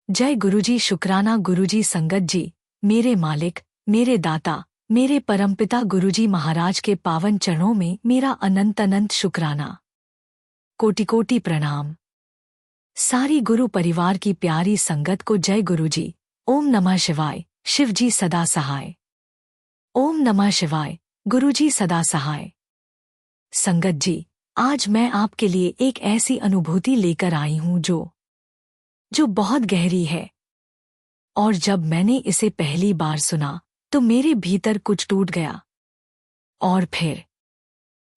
जय गुरुजी। शुक्राना गुरुजी। संगत जी, मेरे मालिक, मेरे दाता, मेरे परमपिता गुरुजी महाराज के पावन चरणों में मेरा अनंत अनंत शुक्राना। कोटि कोटि प्रणाम। सारी गुरु परिवार की प्यारी संगत को जय गुरुजी। ओम नमः शिवाय। शिवजी सदा सहाय। ओम नमः शिवाय। गुरुजी सदा सहाय। संगत जी, आज मैं आपके लिए एक ऐसी अनुभूति लेकर आई हूं जो बहुत गहरी है। और जब मैंने इसे पहली बार सुना तो मेरे भीतर कुछ टूट गया और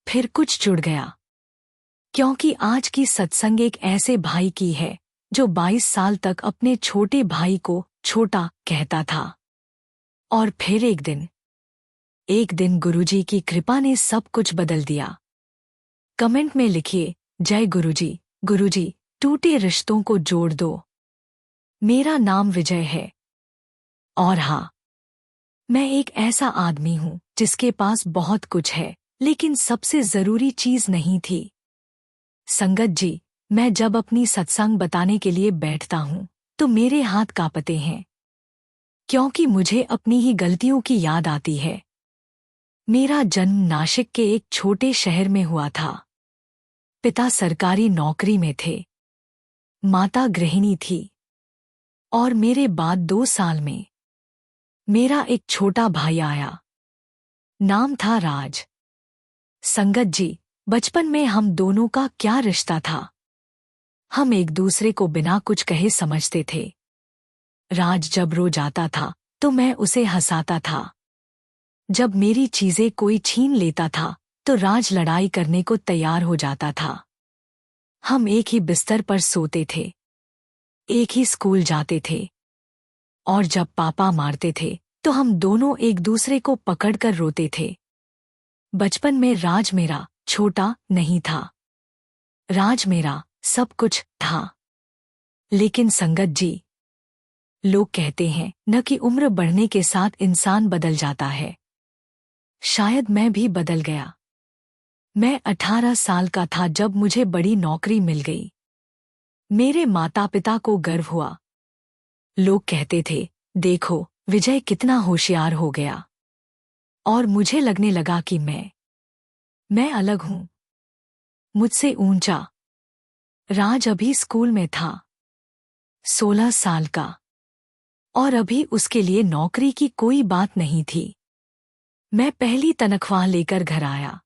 फिर कुछ जुड़ गया। क्योंकि आज की सत्संग एक ऐसे भाई की है जो 22 साल तक अपने छोटे भाई को छोटा कहता था। और फिर एक दिन गुरुजी की कृपा ने सब कुछ बदल दिया। कमेंट में लिखिए, जय गुरुजी। गुरुजी, टूटे रिश्तों को जोड़ दो। मेरा नाम विजय है। और हाँ, मैं एक ऐसा आदमी हूं जिसके पास बहुत कुछ है, लेकिन सबसे जरूरी चीज नहीं थी। संगत जी, मैं जब अपनी सत्संग बताने के लिए बैठता हूं तो मेरे हाथ कांपते हैं, क्योंकि मुझे अपनी ही गलतियों की याद आती है। मेरा जन्म नासिक के एक छोटे शहर में हुआ था। पिता सरकारी नौकरी में थे, माता गृहिणी थी, और मेरे बाद 2 साल में मेरा एक छोटा भाई आया। नाम था राज। संगत जी, बचपन में हम दोनों का क्या रिश्ता था। हम एक दूसरे को बिना कुछ कहे समझते थे। राज जब रो जाता था तो मैं उसे हंसाता था। जब मेरी चीजें कोई छीन लेता था तो राज लड़ाई करने को तैयार हो जाता था। हम एक ही बिस्तर पर सोते थे, एक ही स्कूल जाते थे, और जब पापा मारते थे तो हम दोनों एक दूसरे को पकड़कर रोते थे। बचपन में राज मेरा छोटा नहीं था, राज मेरा सब कुछ था। लेकिन संगत जी, लोग कहते हैं न कि उम्र बढ़ने के साथ इंसान बदल जाता है। शायद मैं भी बदल गया। मैं 18 साल का था जब मुझे बड़ी नौकरी मिल गई। मेरे माता पिता को गर्व हुआ। लोग कहते थे, देखो विजय कितना होशियार हो गया। और मुझे लगने लगा कि मैं अलग हूं, मुझसे ऊंचा। राज अभी स्कूल में था, 16 साल का, और अभी उसके लिए नौकरी की कोई बात नहीं थी। मैं पहली तनख्वाह लेकर घर आया।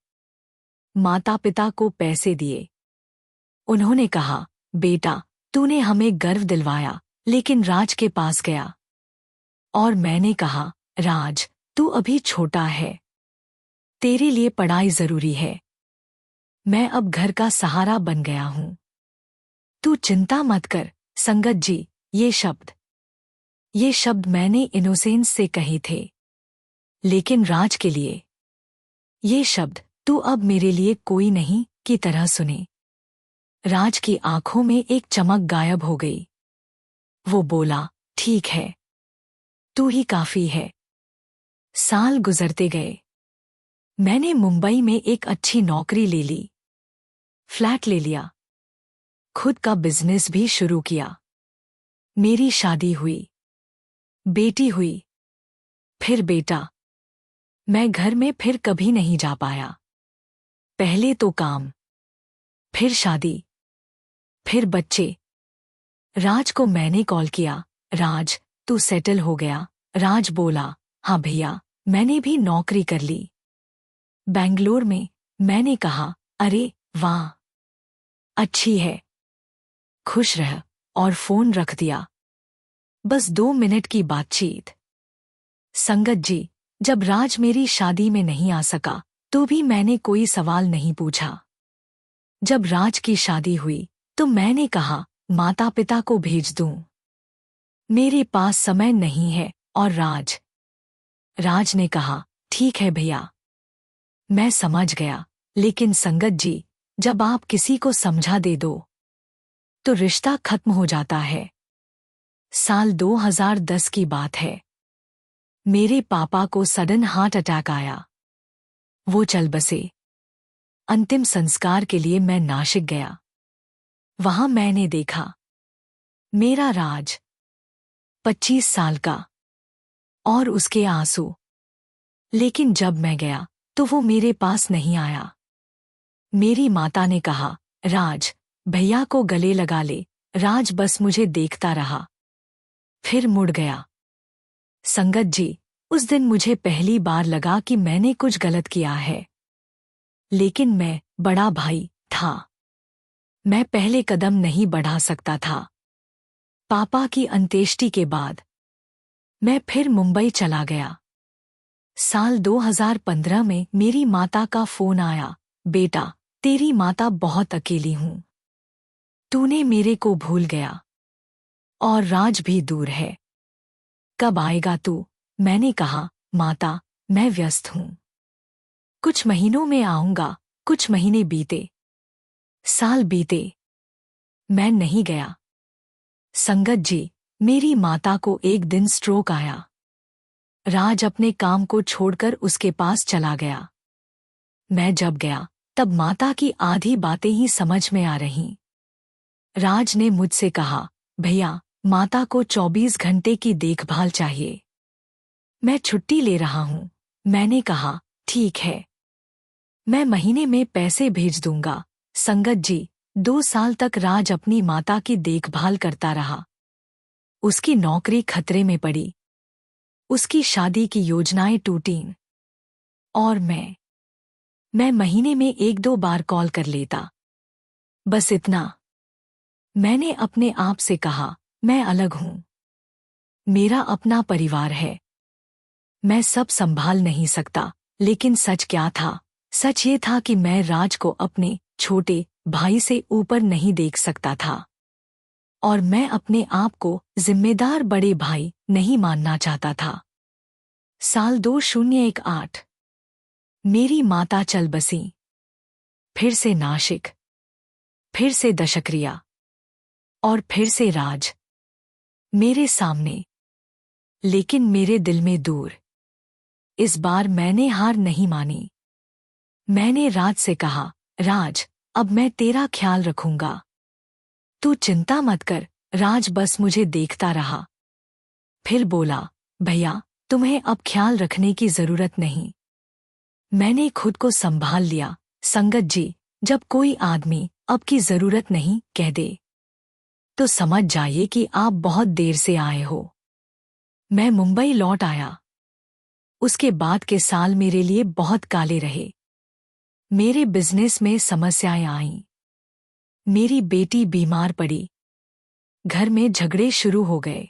माता पिता को पैसे दिए। उन्होंने कहा, बेटा तूने हमें गर्व दिलवाया। लेकिन राज के पास गया और मैंने कहा, राज तू अभी छोटा है, तेरे लिए पढ़ाई जरूरी है। मैं अब घर का सहारा बन गया हूं, तू चिंता मत कर। संगत जी, ये शब्द मैंने इनोसेंस से कहे थे, लेकिन राज के लिए ये शब्द तू अब मेरे लिए कोई नहीं की तरह सुने। राज की आंखों में एक चमक गायब हो गई। वो बोला, ठीक है, तू ही काफी है। साल गुजरते गए। मैंने मुंबई में एक अच्छी नौकरी ले ली, फ्लैट ले लिया, खुद का बिजनेस भी शुरू किया। मेरी शादी हुई, बेटी हुई, फिर बेटा। मैं घर में फिर कभी नहीं जा पाया। पहले तो काम, फिर शादी, फिर बच्चे। राज को मैंने कॉल किया, राज तू सेटल हो गया। राज बोला, हाँ भैया, मैंने भी नौकरी कर ली, बेंगलोर में। मैंने कहा, अरे वाह, अच्छी है, खुश रह। और फोन रख दिया। बस 2 मिनट की बातचीत। संगत जी, जब राज मेरी शादी में नहीं आ सका तो भी मैंने कोई सवाल नहीं पूछा। जब राज की शादी हुई तो मैंने कहा, माता पिता को भेज दूं, मेरे पास समय नहीं है। और राज ने कहा, ठीक है भैया, मैं समझ गया। लेकिन संगत जी, जब आप किसी को समझा दे दो तो रिश्ता खत्म हो जाता है। साल 2010 की बात है। मेरे पापा को सडन हार्ट अटैक आया। वो चल बसे। अंतिम संस्कार के लिए मैं नासिक गया। वहां मैंने देखा, मेरा राज 25 साल का, और उसके आंसू। लेकिन जब मैं गया तो वो मेरे पास नहीं आया। मेरी माता ने कहा, राज, भैया को गले लगा ले। राज बस मुझे देखता रहा, फिर मुड़ गया। संगत जी, उस दिन मुझे पहली बार लगा कि मैंने कुछ गलत किया है। लेकिन मैं बड़ा भाई था। मैं पहले कदम नहीं बढ़ा सकता था। पापा की अंत्येष्टि के बाद मैं फिर मुंबई चला गया। साल 2015 में मेरी माता का फोन आया, बेटा, तेरी माता बहुत अकेली हूं। तूने मेरे को भूल गया, और राज भी दूर है। कब आएगा तू? मैंने कहा, माता, मैं व्यस्त हूं। कुछ महीनों में आऊंगा। कुछ महीने बीते, साल बीते, मैं नहीं गया। संगत जी, मेरी माता को एक दिन स्ट्रोक आया। राज अपने काम को छोड़कर उसके पास चला गया। मैं जब गया तब माता की आधी बातें ही समझ में आ रहीं। राज ने मुझसे कहा, भैया, माता को 24 घंटे की देखभाल चाहिए। मैं छुट्टी ले रहा हूं। मैंने कहा, ठीक है, मैं महीने में पैसे भेज दूंगा। संगत जी, 2 साल तक राज अपनी माता की देखभाल करता रहा। उसकी नौकरी खतरे में पड़ी, उसकी शादी की योजनाएं टूटीं, और मैं महीने में 1-2 बार कॉल कर लेता, बस इतना। मैंने अपने आप से कहा, मैं अलग हूं, मेरा अपना परिवार है, मैं सब संभाल नहीं सकता। लेकिन सच क्या था? सच ये था कि मैं राज को अपने छोटे भाई से ऊपर नहीं देख सकता था, और मैं अपने आप को जिम्मेदार बड़े भाई नहीं मानना चाहता था। साल 2018, मेरी माता चल बसी। फिर से नासिक, फिर से दशक्रिया, और फिर से राज मेरे सामने, लेकिन मेरे दिल में दूर। इस बार मैंने हार नहीं मानी। मैंने राज से कहा, राज, अब मैं तेरा ख्याल रखूंगा, तू चिंता मत कर। राज बस मुझे देखता रहा, फिर बोला, भैया, तुम्हें अब ख्याल रखने की जरूरत नहीं, मैंने खुद को संभाल लिया। संगत जी, जब कोई आदमी अब की जरूरत नहीं कह दे, तो समझ जाइए कि आप बहुत देर से आए हो। मैं मुंबई लौट आया। उसके बाद के साल मेरे लिए बहुत काले रहे। मेरे बिजनेस में समस्याएं आईं। मेरी बेटी बीमार पड़ी, घर में झगड़े शुरू हो गए।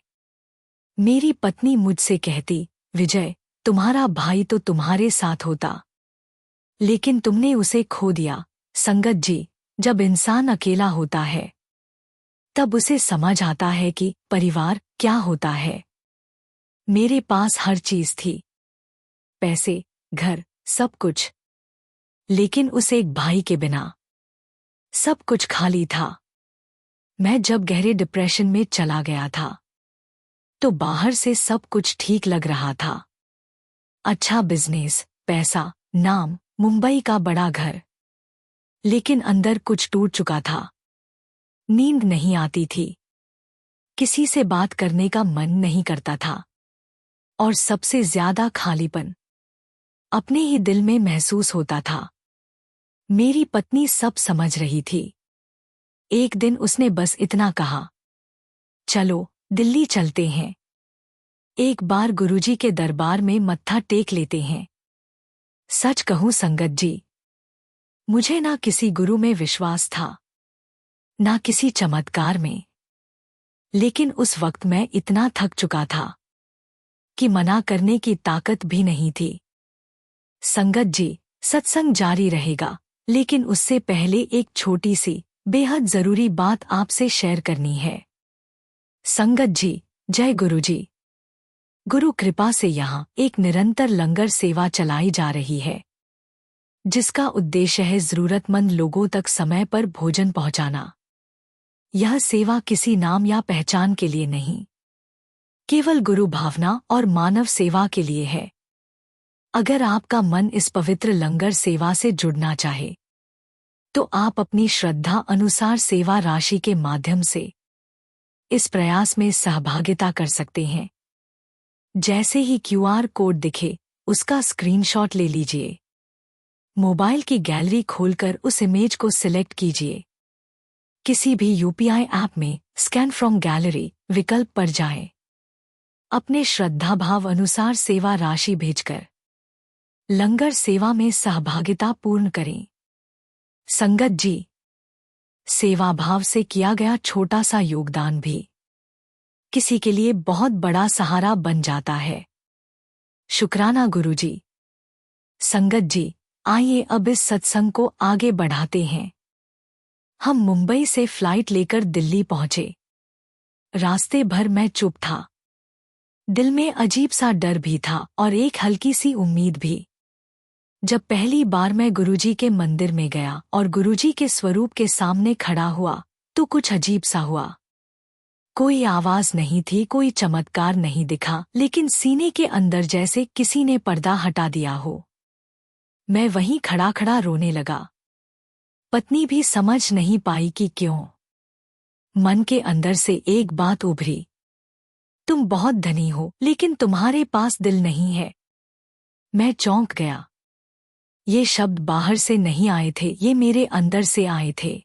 मेरी पत्नी मुझसे कहती, विजय, तुम्हारा भाई तो तुम्हारे साथ होता, लेकिन तुमने उसे खो दिया। संगत जी, जब इंसान अकेला होता है तब उसे समझ आता है कि परिवार क्या होता है। मेरे पास हर चीज थी, पैसे, घर, सब कुछ, लेकिन उस एक भाई के बिना सब कुछ खाली था। मैं जब गहरे डिप्रेशन में चला गया था तो बाहर से सब कुछ ठीक लग रहा था। अच्छा बिजनेस, पैसा, नाम, मुंबई का बड़ा घर, लेकिन अंदर कुछ टूट चुका था। नींद नहीं आती थी, किसी से बात करने का मन नहीं करता था, और सबसे ज्यादा खालीपन अपने ही दिल में महसूस होता था। मेरी पत्नी सब समझ रही थी। एक दिन उसने बस इतना कहा, चलो दिल्ली चलते हैं, एक बार गुरुजी के दरबार में मत्था टेक लेते हैं। सच कहूं संगत जी, मुझे ना किसी गुरु में विश्वास था, ना किसी चमत्कार में, लेकिन उस वक्त मैं इतना थक चुका था कि मना करने की ताकत भी नहीं थी। संगत जी, सत्संग जारी रहेगा, लेकिन उससे पहले एक छोटी सी बेहद जरूरी बात आपसे शेयर करनी है। संगत जी, जय गुरुजी। गुरु कृपा से यहाँ एक निरंतर लंगर सेवा चलाई जा रही है, जिसका उद्देश्य है जरूरतमंद लोगों तक समय पर भोजन पहुंचाना। यह सेवा किसी नाम या पहचान के लिए नहीं, केवल गुरु भावना और मानव सेवा के लिए है। अगर आपका मन इस पवित्र लंगर सेवा से जुड़ना चाहे, तो आप अपनी श्रद्धा अनुसार सेवा राशि के माध्यम से इस प्रयास में सहभागिता कर सकते हैं। जैसे ही क्यूआर कोड दिखे, उसका स्क्रीनशॉट ले लीजिए। मोबाइल की गैलरी खोलकर उस इमेज को सिलेक्ट कीजिए। किसी भी यूपीआई ऐप में स्कैन फ्रॉम गैलरी विकल्प पर जाएं। अपने श्रद्धा भाव अनुसार सेवा राशि भेजकर लंगर सेवा में सहभागिता पूर्ण करें। संगत जी, सेवा भाव से किया गया छोटा सा योगदान भी किसी के लिए बहुत बड़ा सहारा बन जाता है। शुक्राना गुरुजी। संगत जी, आइए अब इस सत्संग को आगे बढ़ाते हैं। हम मुंबई से फ्लाइट लेकर दिल्ली पहुंचे। रास्ते भर मैं चुप था। दिल में अजीब सा डर भी था और एक हल्की सी उम्मीद भी। जब पहली बार मैं गुरुजी के मंदिर में गया और गुरुजी के स्वरूप के सामने खड़ा हुआ तो कुछ अजीब सा हुआ। कोई आवाज नहीं थी, कोई चमत्कार नहीं दिखा, लेकिन सीने के अंदर जैसे किसी ने पर्दा हटा दिया हो। मैं वहीं खड़ा खड़ा रोने लगा। पत्नी भी समझ नहीं पाई कि क्यों। मन के अंदर से एक बात उभरी, तुम बहुत धनी हो लेकिन तुम्हारे पास दिल नहीं है। मैं चौंक गया। ये शब्द बाहर से नहीं आए थे, ये मेरे अंदर से आए थे।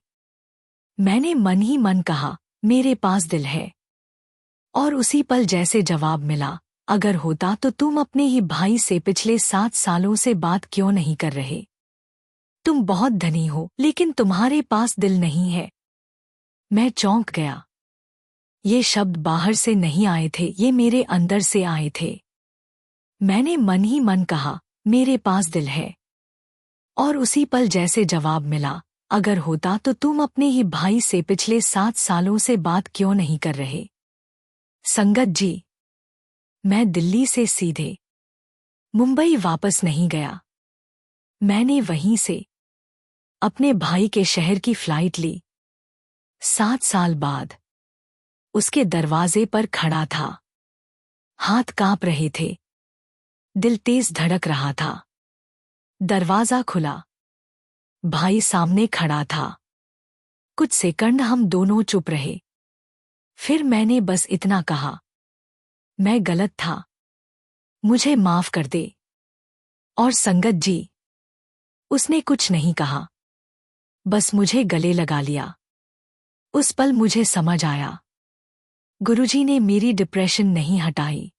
मैंने मन ही मन कहा, मेरे पास दिल है। और उसी पल जैसे जवाब मिला, अगर होता तो तुम अपने ही भाई से पिछले 7 सालों से बात क्यों नहीं कर रहे? तुम बहुत धनी हो लेकिन तुम्हारे पास दिल नहीं है। मैं चौंक गया। ये शब्द बाहर से नहीं आए थे, ये मेरे अंदर से आए थे। मैंने मन ही मन कहा, मेरे पास दिल है। और उसी पल जैसे जवाब मिला, अगर होता तो तुम अपने ही भाई से पिछले 7 सालों से बात क्यों नहीं कर रहे? संगत जी, मैं दिल्ली से सीधे मुंबई वापस नहीं गया। मैंने वहीं से अपने भाई के शहर की फ्लाइट ली। 7 साल बाद उसके दरवाजे पर खड़ा था। हाथ कांप रहे थे, दिल तेज धड़क रहा था। दरवाजा खुला, भाई सामने खड़ा था। कुछ सेकंड हम दोनों चुप रहे। फिर मैंने बस इतना कहा, मैं गलत था, मुझे माफ कर दे। और संगत जी, उसने कुछ नहीं कहा, बस मुझे गले लगा लिया। उस पल मुझे समझ आया, गुरुजी ने मेरी डिप्रेशन नहीं हटाई,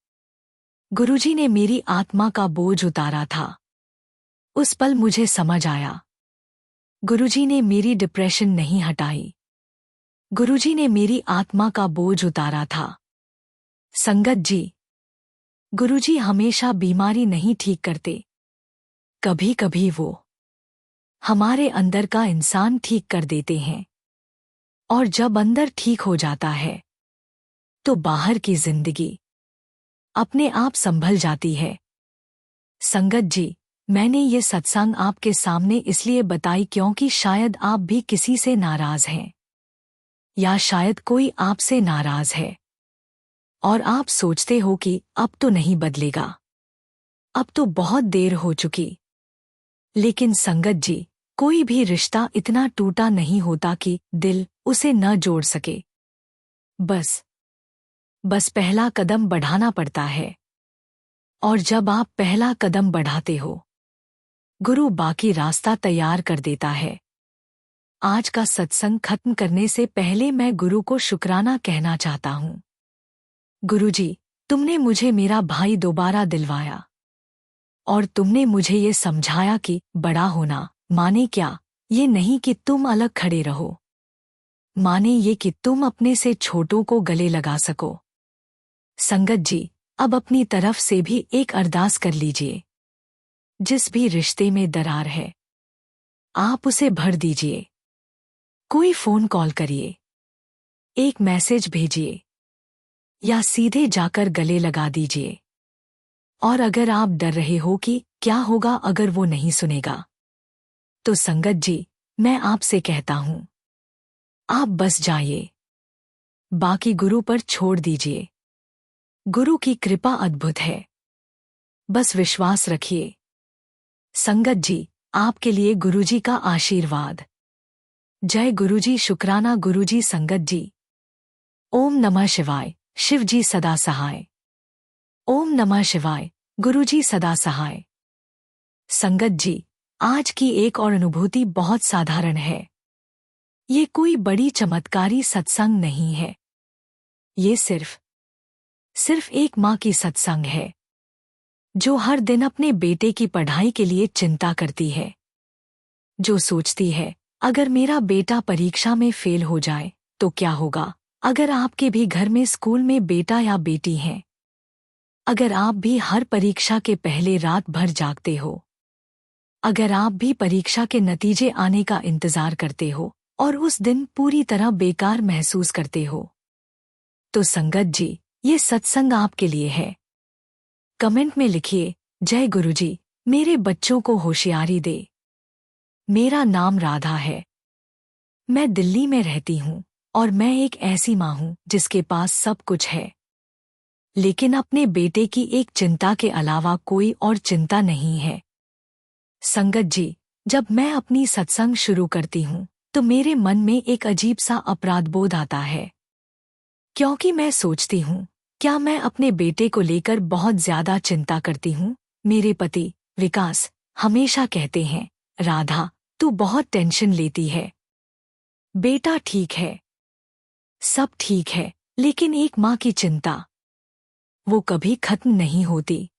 गुरुजी ने मेरी आत्मा का बोझ उतारा था। उस पल मुझे समझ आया, गुरुजी ने मेरी डिप्रेशन नहीं हटाई, गुरुजी ने मेरी आत्मा का बोझ उतारा था। संगत जी, गुरुजी हमेशा बीमारी नहीं ठीक करते, कभी कभी वो हमारे अंदर का इंसान ठीक कर देते हैं। और जब अंदर ठीक हो जाता है तो बाहर की जिंदगी अपने आप संभल जाती है। संगत जी, मैंने ये सत्संग आपके सामने इसलिए बताई क्योंकि शायद आप भी किसी से नाराज हैं, या शायद कोई आपसे नाराज है और आप सोचते हो कि अब तो नहीं बदलेगा, अब तो बहुत देर हो चुकी। लेकिन संगत जी, कोई भी रिश्ता इतना टूटा नहीं होता कि दिल उसे न जोड़ सके। बस पहला कदम बढ़ाना पड़ता है। और जब आप पहला कदम बढ़ाते हो, गुरु बाकी रास्ता तैयार कर देता है। आज का सत्संग खत्म करने से पहले मैं गुरु को शुक्राना कहना चाहता हूँ। गुरुजी, तुमने मुझे मेरा भाई दोबारा दिलवाया और तुमने मुझे ये समझाया कि बड़ा होना माने क्या, ये नहीं कि तुम अलग खड़े रहो, माने ये कि तुम अपने से छोटों को गले लगा सको। संगत जी, अब अपनी तरफ से भी एक अरदास कर लीजिए। जिस भी रिश्ते में दरार है, आप उसे भर दीजिए। कोई फोन कॉल करिए, एक मैसेज भेजिए या सीधे जाकर गले लगा दीजिए। और अगर आप डर रहे हो कि क्या होगा अगर वो नहीं सुनेगा, तो संगत जी, मैं आपसे कहता हूं, आप बस जाइए, बाकी गुरु पर छोड़ दीजिए। गुरु की कृपा अद्भुत है, बस विश्वास रखिए। संगत जी, आपके लिए गुरुजी का आशीर्वाद। जय गुरुजी। शुक्राना गुरुजी। संगत जी, ओम नमः शिवाय, शिवजी सदा सहाय। ओम नमः शिवाय, गुरुजी सदा सहाय। संगत जी, आज की एक और अनुभूति बहुत साधारण है। ये कोई बड़ी चमत्कारी सत्संग नहीं है। ये सिर्फ एक माँ की सत्संग है, जो हर दिन अपने बेटे की पढ़ाई के लिए चिंता करती है। जो सोचती है, अगर मेरा बेटा परीक्षा में फेल हो जाए तो क्या होगा। अगर आपके भी घर में स्कूल में बेटा या बेटी हैं, अगर आप भी हर परीक्षा के पहले रात भर जागते हो, अगर आप भी परीक्षा के नतीजे आने का इंतजार करते हो और उस दिन पूरी तरह बेकार महसूस करते हो, तो संगत जी, ये सत्संग आपके लिए है। कमेंट में लिखिए, जय गुरुजी, मेरे बच्चों को होशियारी दे। मेरा नाम राधा है। मैं दिल्ली में रहती हूँ और मैं एक ऐसी माँ हूँ जिसके पास सब कुछ है, लेकिन अपने बेटे की एक चिंता के अलावा कोई और चिंता नहीं है। संगत जी, जब मैं अपनी सत्संग शुरू करती हूँ तो मेरे मन में एक अजीब सा अपराध बोध आता है, क्योंकि मैं सोचती हूँ, क्या मैं अपने बेटे को लेकर बहुत ज्यादा चिंता करती हूँ। मेरे पति विकास हमेशा कहते हैं, राधा तू बहुत टेंशन लेती है। बेटा ठीक है, सब ठीक है, लेकिन एक माँ की चिंता, वो कभी खत्म नहीं होती।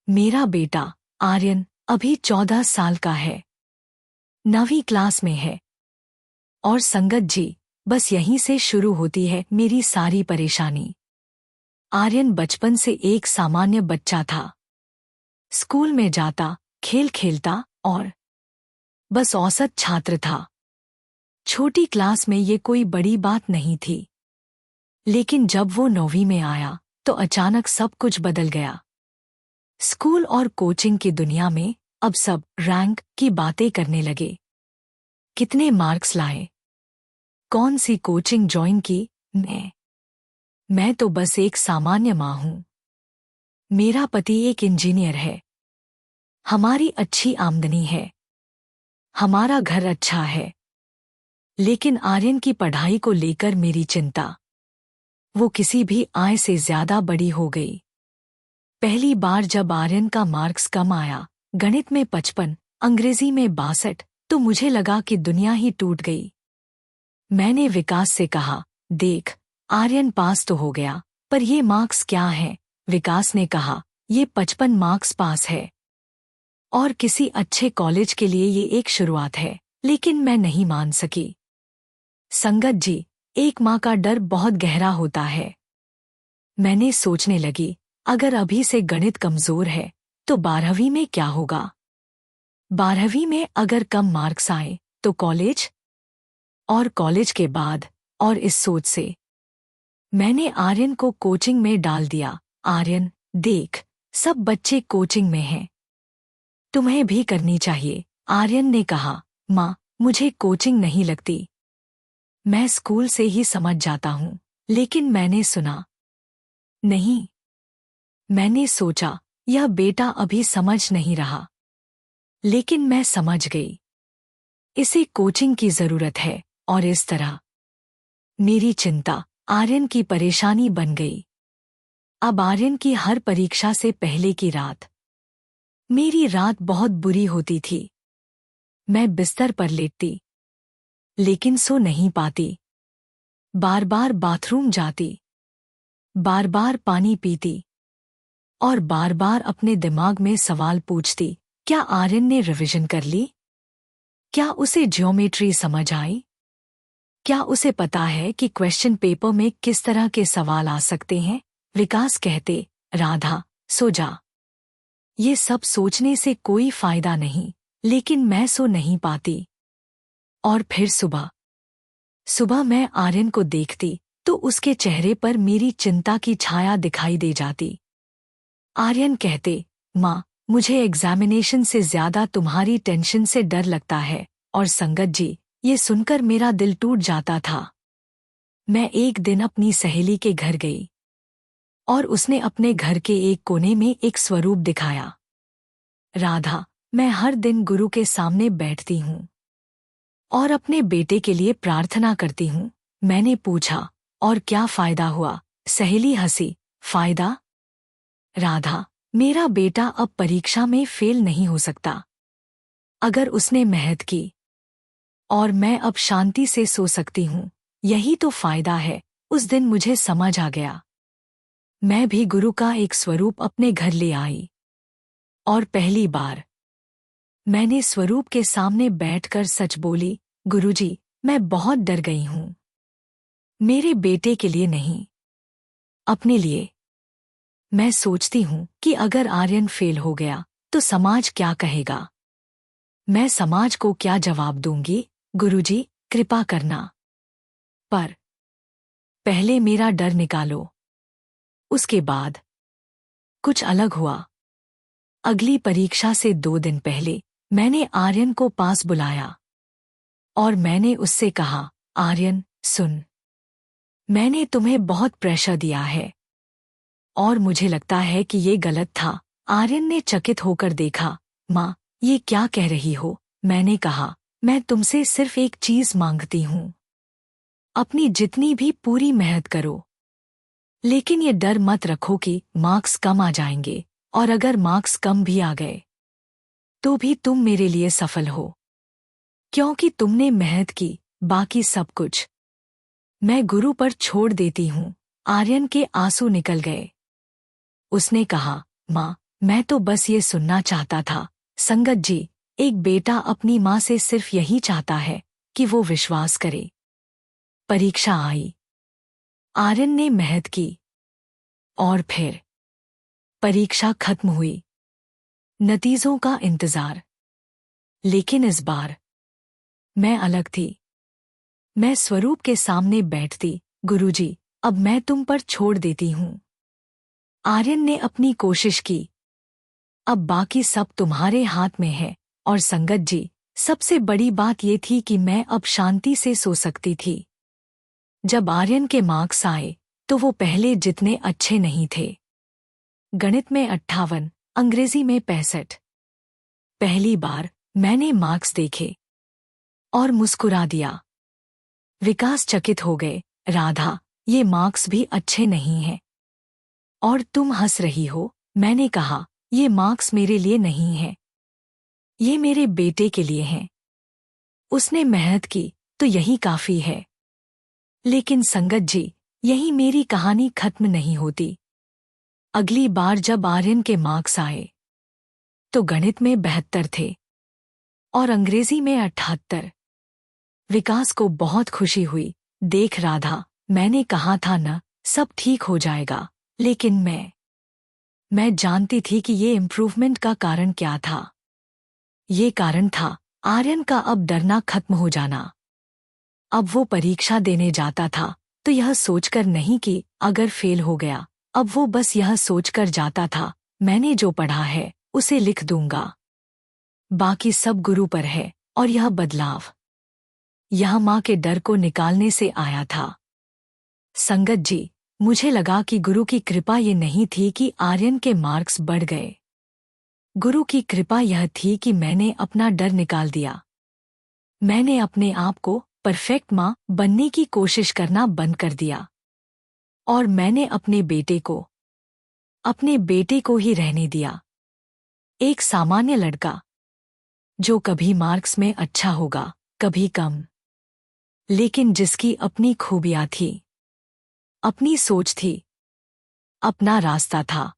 मेरा बेटा आर्यन अभी 14 साल का है, 9वीं क्लास में है। और संगत जी, बस यहीं से शुरू होती है मेरी सारी परेशानी। आर्यन बचपन से एक सामान्य बच्चा था। स्कूल में जाता, खेल खेलता और बस औसत छात्र था। छोटी क्लास में ये कोई बड़ी बात नहीं थी, लेकिन जब वो 9वीं में आया तो अचानक सब कुछ बदल गया। स्कूल और कोचिंग की दुनिया में अब सब रैंक की बातें करने लगे। कितने मार्क्स लाए, कौन सी कोचिंग ज्वाइन की। मैं तो बस एक सामान्य माँ हूँ। मेरा पति एक इंजीनियर है, हमारी अच्छी आमदनी है, हमारा घर अच्छा है, लेकिन आर्यन की पढ़ाई को लेकर मेरी चिंता, वो किसी भी आय से ज्यादा बड़ी हो गई। पहली बार जब आर्यन का मार्क्स कम आया, गणित में 55, अंग्रेजी में 62, तो मुझे लगा कि दुनिया ही टूट गई। मैंने विकास से कहा, देख, आर्यन पास तो हो गया, पर ये मार्क्स क्या हैं? विकास ने कहा, ये 55 मार्क्स पास है और किसी अच्छे कॉलेज के लिए ये एक शुरुआत है। लेकिन मैं नहीं मान सकी। संगत जी, एक माँ का डर बहुत गहरा होता है। मैंने सोचने लगी, अगर अभी से गणित कमजोर है तो 12वीं में क्या होगा। 12वीं में अगर कम मार्क्स आए तो कॉलेज, और कॉलेज के बाद। और इस सोच से मैंने आर्यन को कोचिंग में डाल दिया। आर्यन, देख, सब बच्चे कोचिंग में हैं, तुम्हें भी करनी चाहिए। आर्यन ने कहा, माँ, मुझे कोचिंग नहीं लगती, मैं स्कूल से ही समझ जाता हूँ। लेकिन मैंने सुना नहीं। मैंने सोचा, यह बेटा अभी समझ नहीं रहा, लेकिन मैं समझ गई, इसे कोचिंग की जरूरत है। और इस तरह मेरी चिंता आर्यन की परेशानी बन गई। अब आर्यन की हर परीक्षा से पहले की रात, मेरी रात बहुत बुरी होती थी। मैं बिस्तर पर लेटती, लेकिन सो नहीं पाती। बार बार बाथरूम जाती, बार बार पानी पीती और बार बार अपने दिमाग में सवाल पूछती, क्या आर्यन ने रिवीजन कर ली? क्या उसे ज्योमेट्री समझ आई? क्या उसे पता है कि क्वेश्चन पेपर में किस तरह के सवाल आ सकते हैं? विकास कहते, राधा, सो जा। ये सब सोचने से कोई फायदा नहीं, लेकिन मैं सो नहीं पाती। और फिर सुबह सुबह मैं आर्यन को देखती तो उसके चेहरे पर मेरी चिंता की छाया दिखाई दे जाती। आर्यन कहते, माँ, मुझे एग्जामिनेशन से ज्यादा तुम्हारी टेंशन से डर लगता है। और संगत जी, ये सुनकर मेरा दिल टूट जाता था। मैं एक दिन अपनी सहेली के घर गई और उसने अपने घर के एक कोने में एक स्वरूप दिखाया। राधा, मैं हर दिन गुरु के सामने बैठती हूँ और अपने बेटे के लिए प्रार्थना करती हूँ। मैंने पूछा, और क्या फायदा हुआ? सहेली हंसी। फायदा? राधा, मेरा बेटा अब परीक्षा में फेल नहीं हो सकता अगर उसने मेहनत की, और मैं अब शांति से सो सकती हूँ। यही तो फायदा है। उस दिन मुझे समझ आ गया। मैं भी गुरु का एक स्वरूप अपने घर ले आई, और पहली बार मैंने स्वरूप के सामने बैठकर सच बोली, गुरुजी, मैं बहुत डर गई हूँ। मेरे बेटे के लिए नहीं, अपने लिए। मैं सोचती हूँ कि अगर आर्यन फेल हो गया तो समाज क्या कहेगा? मैं समाज को क्या जवाब दूंगी? गुरुजी, कृपा करना। पर पहले मेरा डर निकालो। उसके बाद कुछ अलग हुआ। अगली परीक्षा से 2 दिन पहले मैंने आर्यन को पास बुलाया, और मैंने उससे कहा, आर्यन, सुन, मैंने तुम्हें बहुत प्रेशर दिया है, और मुझे लगता है कि ये गलत था। आर्यन ने चकित होकर देखा। माँ, ये क्या कह रही हो? मैंने कहा, मैं तुमसे सिर्फ एक चीज मांगती हूँ। अपनी जितनी भी पूरी मेहनत करो, लेकिन ये डर मत रखो कि मार्क्स कम आ जाएंगे, और अगर मार्क्स कम भी आ गए तो भी तुम मेरे लिए सफल हो, क्योंकि तुमने मेहनत की। बाकी सब कुछ मैं गुरु पर छोड़ देती हूँ। आर्यन के आंसू निकल गए। उसने कहा, माँ, मैं तो बस ये सुनना चाहता था। संगत जी, एक बेटा अपनी माँ से सिर्फ यही चाहता है कि वो विश्वास करे। परीक्षा आई। आर्यन ने मेहनत की, और फिर परीक्षा खत्म हुई। नतीजों का इंतजार। लेकिन इस बार मैं अलग थी। मैं स्वरूप के सामने बैठती, गुरुजी, अब मैं तुम पर छोड़ देती हूँ। आर्यन ने अपनी कोशिश की, अब बाकी सब तुम्हारे हाथ में है। और संगत जी, सबसे बड़ी बात ये थी कि मैं अब शांति से सो सकती थी। जब आर्यन के मार्क्स आए तो वो पहले जितने अच्छे नहीं थे। गणित में 58, अंग्रेजी में 65। पहली बार मैंने मार्क्स देखे और मुस्कुरा दिया। विकास चकित हो गए। राधा, ये मार्क्स भी अच्छे नहीं हैं। और तुम हंस रही हो? मैंने कहा, ये मार्क्स मेरे लिए नहीं है, ये मेरे बेटे के लिए हैं। उसने मेहनत की तो यही काफी है। लेकिन संगत जी, यही मेरी कहानी खत्म नहीं होती। अगली बार जब आर्यन के मार्क्स आए तो गणित में 72 थे, और अंग्रेजी में 78। विकास को बहुत खुशी हुई। देख राधा, मैंने कहा था न, सब ठीक हो जाएगा। लेकिन मैं जानती थी कि ये इम्प्रूवमेंट का कारण क्या था। ये कारण था आर्यन का अब डरना खत्म हो जाना। अब वो परीक्षा देने जाता था तो यह सोचकर नहीं कि अगर फेल हो गया, अब वो बस यह सोचकर जाता था, मैंने जो पढ़ा है उसे लिख दूंगा। बाकी सब गुरु पर है। और यह बदलाव यह माँ के डर को निकालने से आया था। संगत जी, मुझे लगा कि गुरु की कृपा ये नहीं थी कि आर्यन के मार्क्स बढ़ गए। गुरु की कृपा यह थी कि मैंने अपना डर निकाल दिया। मैंने अपने आप को परफेक्ट माँ बनने की कोशिश करना बंद कर दिया, और मैंने अपने बेटे को ही रहने दिया। एक सामान्य लड़का जो कभी मार्क्स में अच्छा होगा, कभी कम, लेकिन जिसकी अपनी खूबियां थी, अपनी सोच थी, अपना रास्ता था।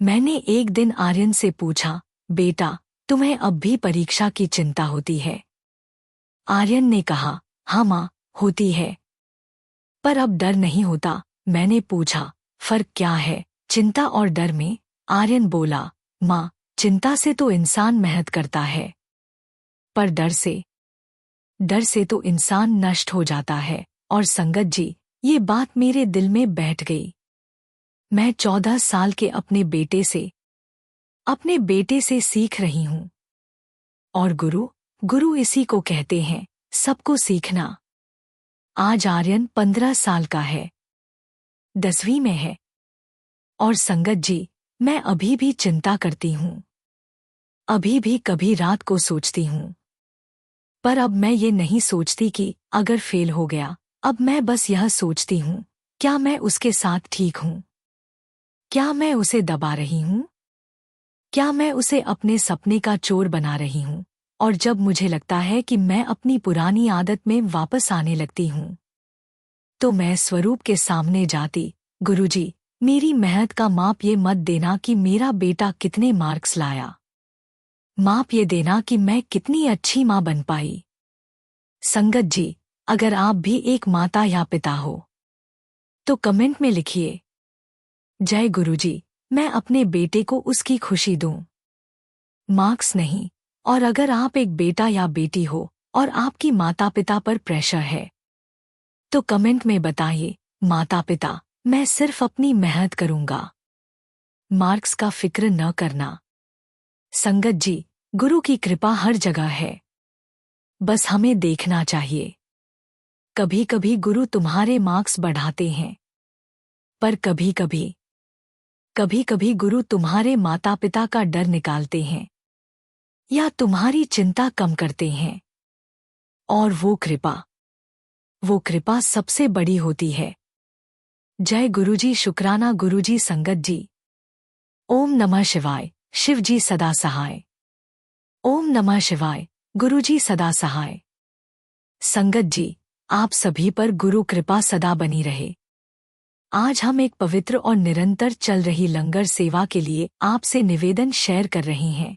मैंने एक दिन आर्यन से पूछा, बेटा, तुम्हें अब भी परीक्षा की चिंता होती है? आर्यन ने कहा, हाँ माँ, होती है, पर अब डर नहीं होता। मैंने पूछा, फर्क क्या है चिंता और डर में? आर्यन बोला, माँ, चिंता से तो इंसान मेहनत करता है, पर डर से तो इंसान नष्ट हो जाता है। और संगत जी, ये बात मेरे दिल में बैठ गई। मैं 14 साल के अपने बेटे से सीख रही हूँ। और गुरु इसी को कहते हैं, सबको सीखना। आज आर्यन 15 साल का है, 10वीं में है। और संगत जी, मैं अभी भी चिंता करती हूँ, अभी भी कभी रात को सोचती हूँ। पर अब मैं ये नहीं सोचती कि अगर फेल हो गया अब मैं बस यह सोचती हूँ, क्या मैं उसके साथ ठीक हूँ? क्या मैं उसे दबा रही हूँ? क्या मैं उसे अपने सपने का चोर बना रही हूँ? और जब मुझे लगता है कि मैं अपनी पुरानी आदत में वापस आने लगती हूँ, तो मैं स्वरूप के सामने जाती, गुरुजी, मेरी मेहनत का माप ये मत देना कि मेरा बेटा कितने मार्क्स लाया। माप ये देना कि मैं कितनी अच्छी माँ बन पाई। संगत जी, अगर आप भी एक माता या पिता हो, तो कमेंट में लिखिए, जय गुरुजी, मैं अपने बेटे को उसकी खुशी दूं, मार्क्स नहीं। और अगर आप एक बेटा या बेटी हो और आपकी माता पिता पर प्रेशर है, तो कमेंट में बताइए, माता पिता, मैं सिर्फ अपनी मेहनत करूंगा, मार्क्स का फिक्र न करना। संगत जी, गुरु की कृपा हर जगह है, बस हमें देखना चाहिए। कभी कभी गुरु तुम्हारे मार्क्स बढ़ाते हैं, पर कभी कभी गुरु तुम्हारे माता पिता का डर निकालते हैं या तुम्हारी चिंता कम करते हैं। और वो कृपा सबसे बड़ी होती है। जय गुरुजी, शुक्राना गुरुजी। संगत जी, ओम नमः शिवाय, शिव जी सदा सहाय। ओम नमः शिवाय, गुरुजी सदा सहाय। संगत जी, आप सभी पर गुरु कृपा सदा बनी रहे। आज हम एक पवित्र और निरंतर चल रही लंगर सेवा के लिए आपसे निवेदन शेयर कर रहे हैं।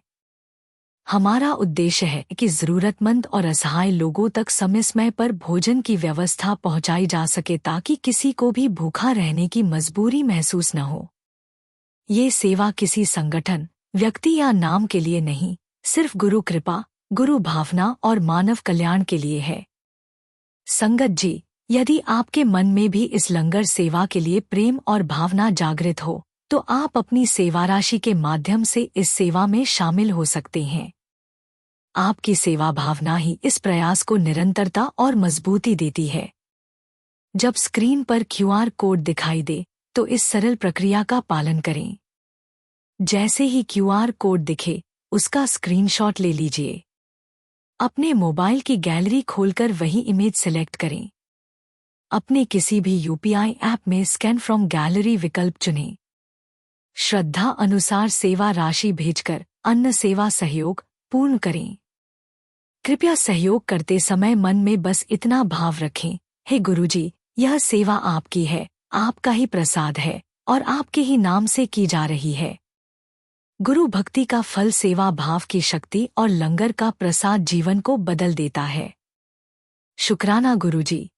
हमारा उद्देश्य है कि जरूरतमंद और असहाय लोगों तक समय समय पर भोजन की व्यवस्था पहुंचाई जा सके, ताकि किसी को भी भूखा रहने की मजबूरी महसूस न हो। ये सेवा किसी संगठन, व्यक्ति या नाम के लिए नहीं, सिर्फ गुरु कृपा, गुरु भावना और मानव कल्याण के लिए है। संगत जी, यदि आपके मन में भी इस लंगर सेवा के लिए प्रेम और भावना जागृत हो, तो आप अपनी सेवा राशि के माध्यम से इस सेवा में शामिल हो सकते हैं। आपकी सेवा भावना ही इस प्रयास को निरंतरता और मजबूती देती है। जब स्क्रीन पर क्यूआर कोड दिखाई दे, तो इस सरल प्रक्रिया का पालन करें। जैसे ही क्यूआर कोड दिखे, उसका स्क्रीनशॉट ले लीजिए। अपने मोबाइल की गैलरी खोलकर वही इमेज सिलेक्ट करें। अपने किसी भी यूपीआई ऐप में स्कैन फ्रॉम गैलरी विकल्प चुनें। श्रद्धा अनुसार सेवा राशि भेजकर अन्न सेवा सहयोग पूर्ण करें। कृपया सहयोग करते समय मन में बस इतना भाव रखें, हे गुरुजी, यह सेवा आपकी है, आपका ही प्रसाद है और आपके ही नाम से की जा रही है। गुरु भक्ति का फल सेवा भाव की शक्ति और लंगर का प्रसाद जीवन को बदल देता है। शुक्राना गुरुजी।